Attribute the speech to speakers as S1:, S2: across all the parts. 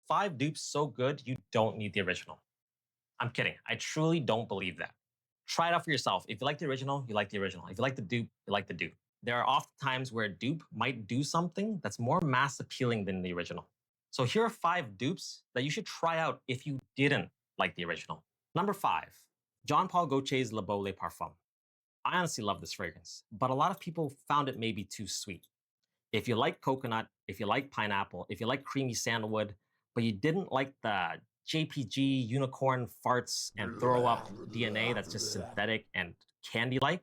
S1: 5 dupes so good you don't need the original. I'm kidding. I truly don't believe that. Try it out for yourself. If you like the original, you like the original. If you like the dupe, you like the dupe. There are often times where a dupe might do something that's more mass appealing than the original. So here are 5 dupes that you should try out if you didn't like the original. Number 5, Jean Paul Gaultier's Le Beau Le Parfum. I honestly love this fragrance, but a lot of people found it maybe too sweet. If you like coconut, if you like pineapple, if you like creamy sandalwood, but you didn't like the JPG unicorn farts and throw up DNA that's just synthetic and candy-like,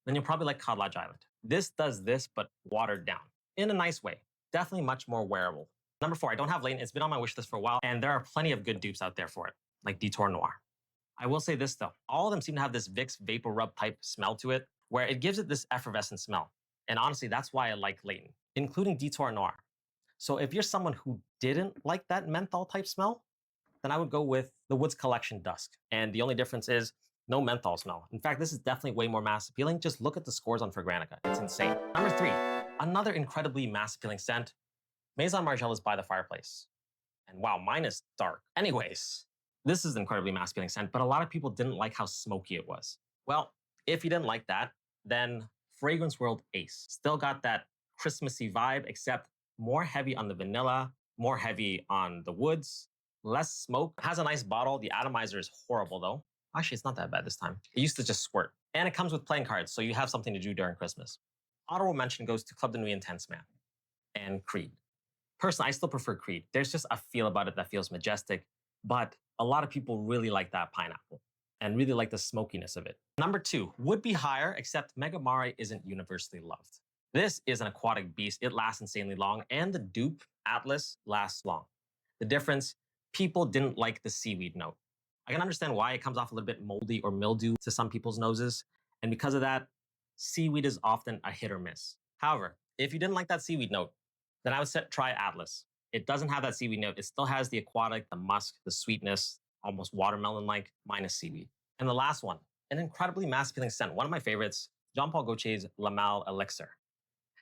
S1: then you'll probably like Cottage Island. This does this, but watered down in a nice way. Definitely much more wearable. Number 4, I don't have Layton. It's been on my wish list for a while, and there are plenty of good dupes out there for it, like Detour Noir. I will say this though, all of them seem to have this Vicks Vapor Rub type smell to it, where it gives it this effervescent smell. And honestly, that's why I like Layton, including Detour Noir. So if you're someone who didn't like that menthol type smell, then I would go with the Woods Collection Dusk. And the only difference is no menthol smell. In fact, this is definitely way more mass appealing. Just look at the scores on Fragrantica. It's insane. Number 3, another incredibly mass appealing scent, Maison Margiela's By the Fireplace. And wow, mine is dark. Anyways, this is an incredibly mass appealing scent, but a lot of people didn't like how smoky it was. Well, if you didn't like that, then Fragrance World Ace still got that Christmassy vibe, except more heavy on the vanilla, more heavy on the woods, less smoke. It has a nice bottle. The atomizer is horrible though. Actually, it's not that bad this time. It used to just squirt. And it comes with playing cards, so you have something to do during Christmas. Honorable mention goes to Club de Nuit Intense Man and Creed. Personally, I still prefer Creed. There's just a feel about it that feels majestic, but a lot of people really like that pineapple and really like the smokiness of it. Number 2 would be higher, except Mega Mare isn't universally loved. This is an aquatic beast. It lasts insanely long, and the dupe, Atlas, lasts long. The difference, people didn't like the seaweed note. I can understand why it comes off a little bit moldy or mildew to some people's noses, and because of that, seaweed is often a hit or miss. However, if you didn't like that seaweed note, then I would try Atlas. It doesn't have that seaweed note. It still has the aquatic, the musk, the sweetness, almost watermelon-like, minus seaweed. And the last one, an incredibly mass-appealing scent, one of my favorites, Jean Paul Gaultier's La Mal Elixir.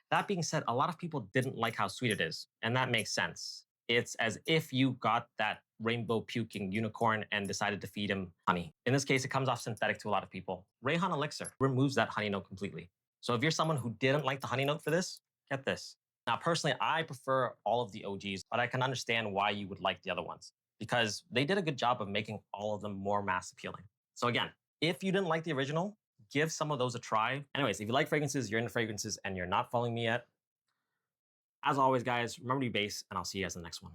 S1: That being said, a lot of people didn't like how sweet it is, and that makes sense. It's as if you got that rainbow puking unicorn and decided to feed him honey. In this case, it comes off synthetic to a lot of people. Rayhan Elixir removes that honey note completely. So if you're someone who didn't like the honey note for this, get this. Now, personally, I prefer all of the OGs, but I can understand why you would like the other ones because they did a good job of making all of them more mass appealing. So again, if you didn't like the original, give some of those a try. Anyways, if you like fragrances, you're into fragrances, and you're not following me yet, as always, guys, remember to be base, and I'll see you guys in the next one.